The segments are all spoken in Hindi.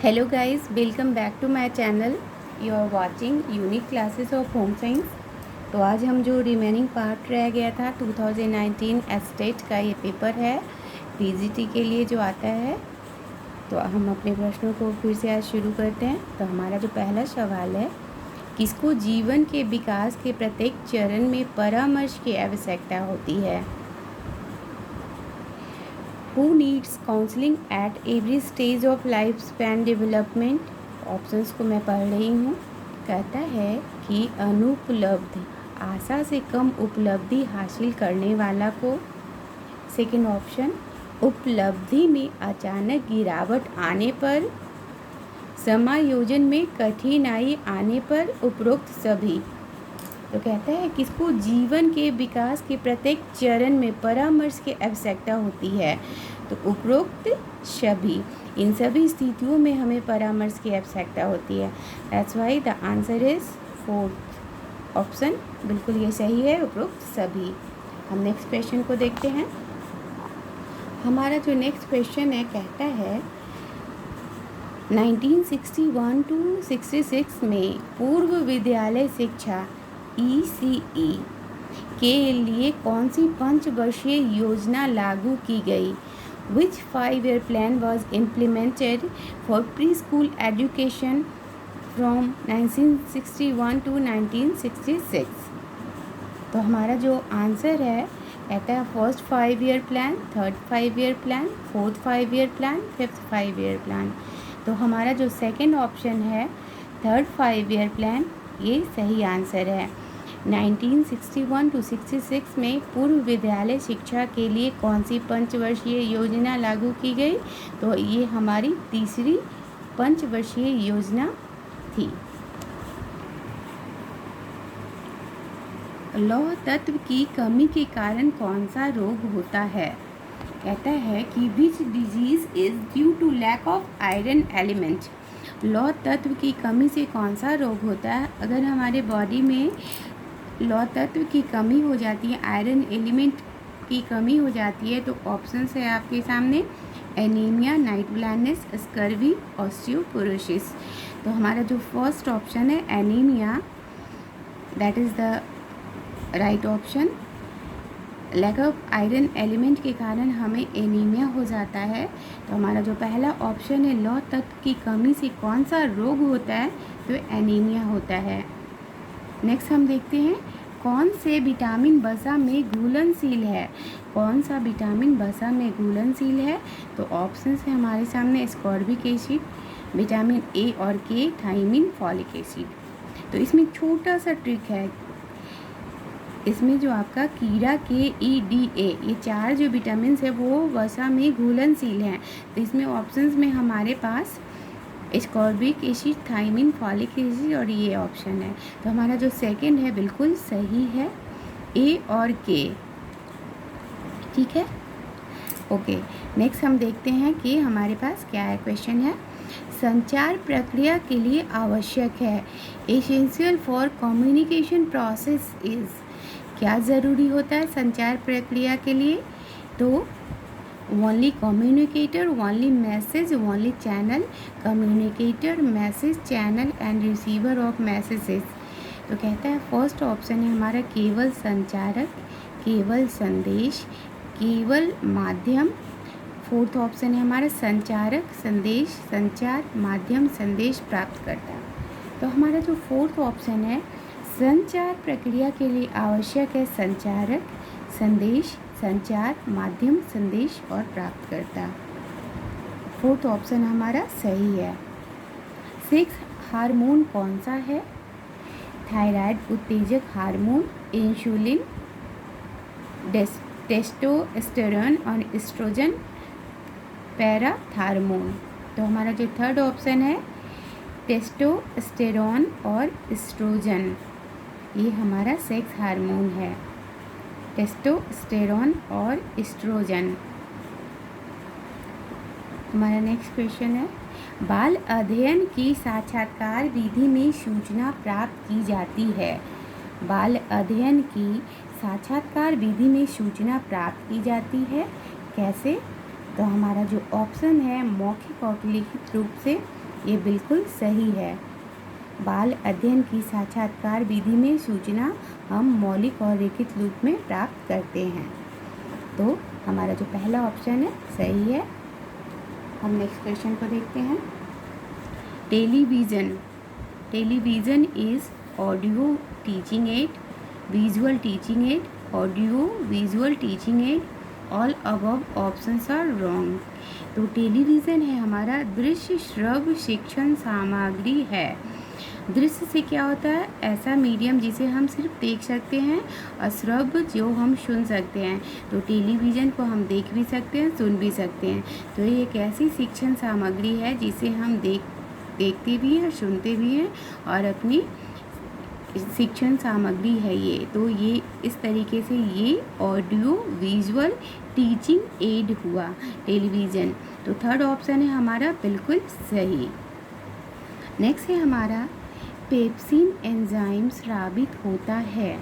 Hello guys, welcome back to my channel. You are watching unique classes of home science. तो आज हम जो रिमेनिंग पार्ट रह गया था 2019 एस्टेट का ये पेपर है पीजीटी के लिए जो आता है। तो हम अपने प्रश्नों को फिर से आज शुरू करते हैं। तो हमारा जो पहला सवाल है, किसको जीवन के विकास के प्रत्येक चरण में परामर्श की आवश्यकता होती है? Who needs counseling at every stage of life span development? Options को मैं पढ़ रही हूँ। कहता है कि अनुपलब्ध, आशा से कम उपलब्धि हासिल करने वाला को। सेकंड ऑप्शन, उपलब्धि में अचानक गिरावट आने पर, समायोजन में कठिनाई आने पर, उपरोक्त सभी। तो कहता है किसको जीवन के विकास के प्रत्येक चरण में परामर्श की आवश्यकता होती है? तो उपरोक्त सभी। इन सभी स्थितियों में हमें परामर्श की आवश्यकता होती है। That's why the answer is fourth option, बिल्कुल ये सही है, उपरोक्त सभी। हम नेक्स्ट क्वेश्चन को देखते हैं। हमारा जो नेक्स्ट क्वेश्चन है, कहता है 1961 टू 66 में पूर्व विद्यालय शिक्षा ECE के लिए कौन सी पंचवर्षीय योजना लागू की गई? Which 5-year plan was implemented for preschool education from 1961 to 1966? तो हमारा जो आंसर है, कहता है first 5-year plan, third 5-year plan, fourth 5-year plan, fifth 5-year plan. तो हमारा जो सेकंड ऑप्शन है, थर्ड 5-year प्लान, ये सही आंसर है। 1961 टू 66 में पूर्व विद्यालय शिक्षा के लिए कौन सी पंचवर्षीय योजना लागू की गई? तो ये हमारी तीसरी पंचवर्षीय योजना थी। लौह तत्व की कमी के कारण कौन सा रोग होता है? कहता है कि which disease is due to lack of iron element. लौह तत्व की कमी से कौन सा रोग होता है? अगर हमारे बॉडी में लौह तत्व की कमी हो जाती है, आयरन एलिमेंट की कमी हो जाती है, तो ऑप्शंस है आपके सामने anaemia, night blindness, scurvy, osteoporosis. तो हमारा जो फर्स्ट ऑप्शन है anaemia, that is the right option. Lack of iron element के कारण हमें एनीमिया हो जाता है। तो हमारा जो पहला ऑप्शन है, लौह तत्व की कमी से कौन सा रोग होता है? तो एनीमिया होता है। नेक्स्ट हम देखते हैं, कौन से विटामिन वसा में घुलनशील है? कौन सा विटामिन वसा में घुलनशील है? तो ऑप्शंस है हमारे सामने एस्कॉर्बिक एसिड, विटामिन ए और के, थायमिन, फॉलिक एसिड। तो इसमें छोटा सा ट्रिक है, इसमें जो आपका कीड़ा KEDA, ये चार जो विटामिन है वो वसा में घुलनशील हैं। तो इसमें ऑप्शंस में हमारे पास ascorbic acid, thiamine, folic acid और ये ऑप्शन है। तो हमारा जो सेकंड है बिल्कुल सही है, ए और के। ठीक है, ओके। नेक्स्ट हम देखते हैं कि हमारे पास क्या है, क्वेश्चन है संचार प्रक्रिया के लिए आवश्यक है, essential for communication process is. क्या ज़रूरी होता है संचार प्रक्रिया के लिए? तो only communicator, only message, only channel, communicator, message, channel and receiver of messages. तो कहता है फर्स्ट ऑप्शन है हमारा केवल संचारक, केवल संदेश, केवल माध्यम। फोर्थ ऑप्शन है हमारा संचारक, संदेश, संचार, माध्यम, संदेश प्राप्त करता। तो हमारा जो फोर्थ ऑप्शन है, संचार प्रक्रिया के लिए आवश्यक है संचारक, संदेश, संचार, माध्यम, संदेश और प्राप्तकर्ता। फोर्थ ऑप्शन हमारा सही है। सेक्स हार्मोन कौन सा है? थायराइड उत्तेजक हार्मोन, इंसुलिन, टेस्टोस्टेरोन और एस्ट्रोजन, पैराथार्मोन। तो हमारा जो थर्ड ऑप्शन है टेस्टोस्टेरोन और एस्ट्रोजन, ये हमारा सेक्स हार्मोन है, टेस्टोस्टेरोन और एस्ट्रोजन। हमारा नेक्स्ट क्वेश्चन है, बाल अध्ययन की साक्षात्कार विधि में सूचना प्राप्त की जाती है। बाल अध्ययन की साक्षात्कार विधि में सूचना प्राप्त की जाती है, कैसे? तो हमारा जो ऑप्शन है मौखिक और लिखित रूप से, ये बिल्कुल सही है। बाल अध्ययन की साक्षात्कार विधि में सूचना हम मौलिक और लिखित रूप में प्राप्त करते हैं। तो हमारा जो पहला ऑप्शन है सही है। हम नेक्स्ट क्वेश्चन को देखते हैं। Television. Television is audio teaching aid, visual teaching aid, audio visual teaching aid, all above options are wrong. तो टेलीविज़न है हमारा दृश्य श्रव्य शिक्षण सामग्री है। दृश्य से क्या होता है? ऐसा मीडियम जिसे हम सिर्फ देख सकते हैं, और श्रव्य जो हम सुन सकते हैं। तो टेलीविज़न को हम देख भी सकते हैं, सुन भी सकते हैं। तो ये एक ऐसी शिक्षण सामग्री है जिसे हम देखते भी हैं, सुनते भी हैं, और अपनी शिक्षण सामग्री है ये। तो ये इस तरीके से ये ऑडियो विजुअल टीचिंग एड हुआ टेलीविज़न। तो थर्ड ऑप्शन है हमारा बिल्कुल सही। नेक्स्ट है हमारा पेप्सिन एंजाइम स्रावित होता है।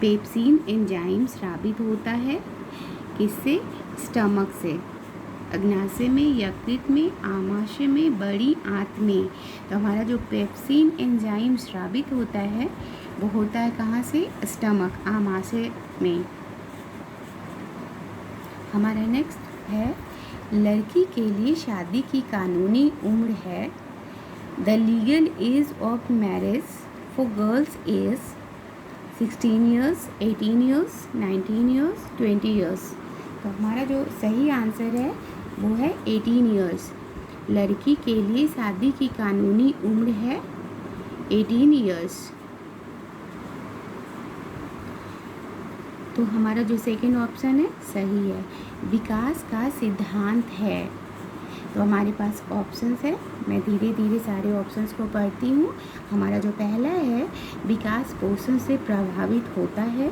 पेप्सिन एंजाइम स्रावित होता है किससे? स्टमक से, अग्नाशय में, यकृत में, आमाशय में, बड़ी आंत में। तो हमारा जो पेप्सिन एंजाइम स्रावित होता है वो होता है कहाँ से? स्टमक, आमाशय में। हमारा नेक्स्ट है लड़की के लिए शादी की कानूनी उम्र है। The legal age of marriage for girls is 16 years, 18 years, 19 years, 20 years. तो हमारा जो सही आंसर है वो है 18 ईयर्स। लड़की के लिए शादी की कानूनी उम्र है 18 ईयर्स। तो हमारा जो सेकंड ऑप्शन है सही है। विकास का सिद्धांत है। तो हमारे पास ऑप्शंस है, मैं धीरे धीरे सारे ऑप्शंस को पढ़ती हूँ। हमारा जो पहला है विकास पोषण से प्रभावित होता है,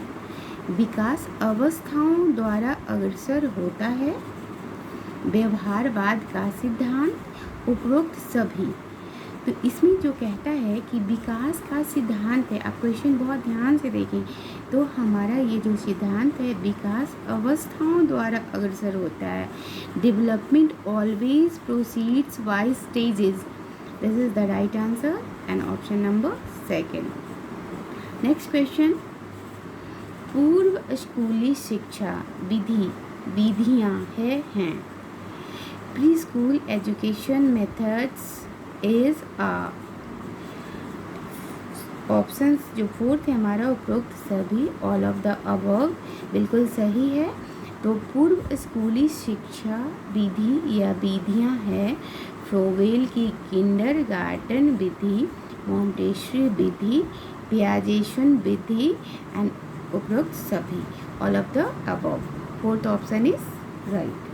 विकास अवस्थाओं द्वारा अग्रसर होता है, व्यवहारवाद का सिद्धांत, उपरोक्त सभी। तो इसमें जो कहता है कि विकास का सिद्धांत है, आप क्वेश्चन बहुत ध्यान से देखें। तो हमारा ये जो सिद्धांत है विकास अवस्थाओं द्वारा अग्रसर होता है। Development always proceeds by stages. This is the right answer and option number second. Next question, पूर्व स्कूली शिक्षा विधियाँ हैं। Pre school education methods is options जो फोर्थ है हमारा उपरोक्त सभी, ऑल ऑफ द अबव बिल्कुल सही है। तो पूर्व स्कूली शिक्षा विधि या विधियाँ है फ्रोवेल की किंडरगार्टन विधि, मॉन्टेसरी विधि, पियाजेशन विधि एंड उपरोक्त सभी, all of the above. Fourth option is right.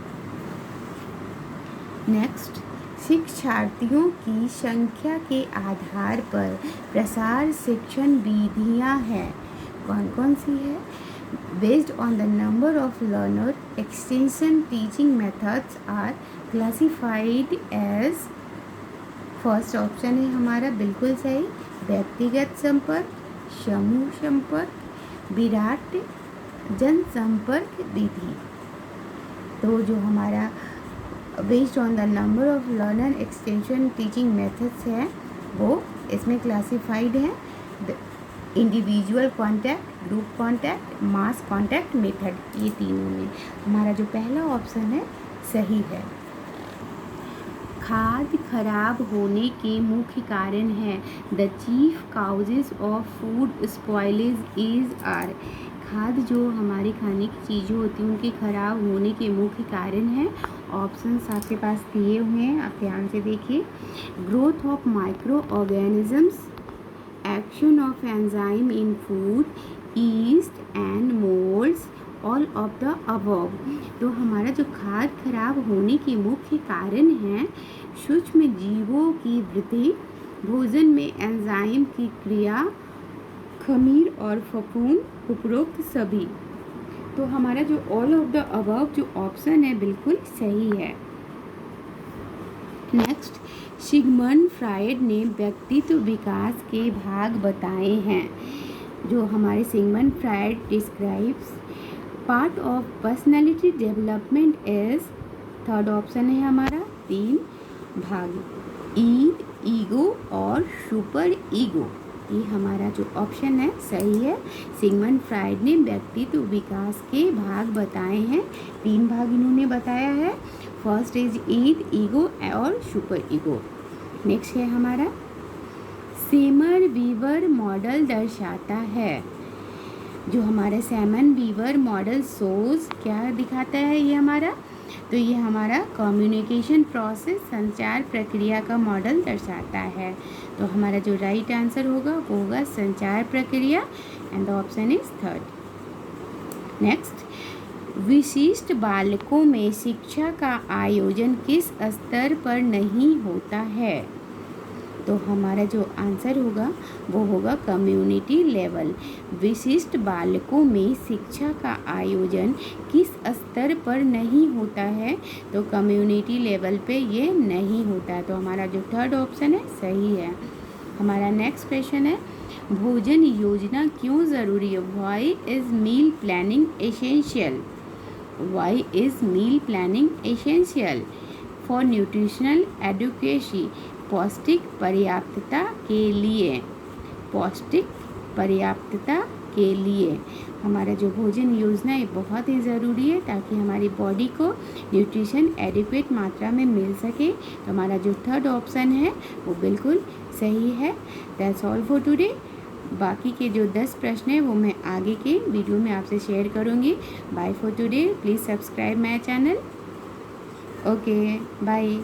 Next, शिक्षार्थियों की संख्या के आधार पर प्रसार शिक्षण विधियाँ हैं। कौन कौन सी है? Based on the number of learner extension teaching methods are classified as. First option है हमारा बिल्कुल सही, व्यक्तिगत संपर्क, समूह संपर्क, विराट जनसंपर्क विधि। तो जो हमारा based on the number of learner extension teaching methods है वो इसमें क्लासिफाइड है इंडिविजुअल कॉन्टैक्ट, ग्रुप कॉन्टैक्ट, मास कॉन्टैक्ट मेथड, ये तीनों में। हमारा जो पहला ऑप्शन है सही है। खाद्य खराब होने के मुख्य कारण हैं। The chief causes of food spoilage is are. खाद्य जो हमारे खाने की चीज़ें होती हैं उनके खराब होने के मुख्य कारण हैं। ऑप्शंस आपके पास दिए हुए हैं, आप ध्यान से देखिए। Growth of micro organisms, action of enzyme in food, east and moulds, all of the above. तो हमारा जो खाद्य खराब होने के मुख्य कारण हैं सूक्ष्म जीवों की वृद्धि, भोजन में एंजाइम की क्रिया, खमीर और फफूंद, उपरोक्त सभी। तो हमारा जो ऑल ऑफ द अबव जो ऑप्शन है बिल्कुल सही है। नेक्स्ट, सिगमंड फ्रायड ने व्यक्तित्व विकास के भाग बताए हैं। जो हमारे Sigmund Freud describes part of personality development is, third option है हमारा 3 भाग। ईद, ईगो और सुपर ईगो। ये हमारा जो ऑप्शन है सही है। सिगमंड फ्राइड ने व्यक्तित्व विकास के भाग बताए हैं। 3 भाग इन्होंने बताया है। फर्स्ट इज ईद, ईगो और सुपर ईगो। नेक्स्ट है हमारा सेमर वीवर मॉडल दर्शाता है। जो हमारा सैमन वीवर मॉडल सोज क्या दिखाता है ये हमारा, तो ये हमारा कम्युनिकेशन प्रोसेस, संचार प्रक्रिया का मॉडल दर्शाता है। तो हमारा जो राइट आंसर होगा वो होगा संचार प्रक्रिया and the option is third. Next, विशिष्ट बालकों में शिक्षा का आयोजन किस स्तर पर नहीं होता है, तो हमारा जो आंसर होगा वो होगा कम्युनिटी लेवल। विशिष्ट बालकों में शिक्षा का आयोजन किस स्तर पर नहीं होता है, तो कम्युनिटी लेवल पे ये नहीं होता है। तो हमारा जो थर्ड ऑप्शन है सही है। हमारा नेक्स्ट क्वेश्चन है भोजन योजना क्यों ज़रूरी है। Why is meal planning essential. Why is meal planning essential for nutritional adequacy. पौष्टिक पर्याप्तता के लिए, पौष्टिक पर्याप्तता के लिए हमारा जो भोजन योजना है बहुत ही ज़रूरी है ताकि हमारी बॉडी को न्यूट्रिशन एडिक्वेट मात्रा में मिल सके। तो हमारा जो थर्ड ऑप्शन है वो बिल्कुल सही है। That's all for today. बाकी के जो 10 प्रश्न हैं वो मैं आगे के वीडियो में आपसे शेयर करूँगी। Bye for today. Please subscribe my channel. Okay bye.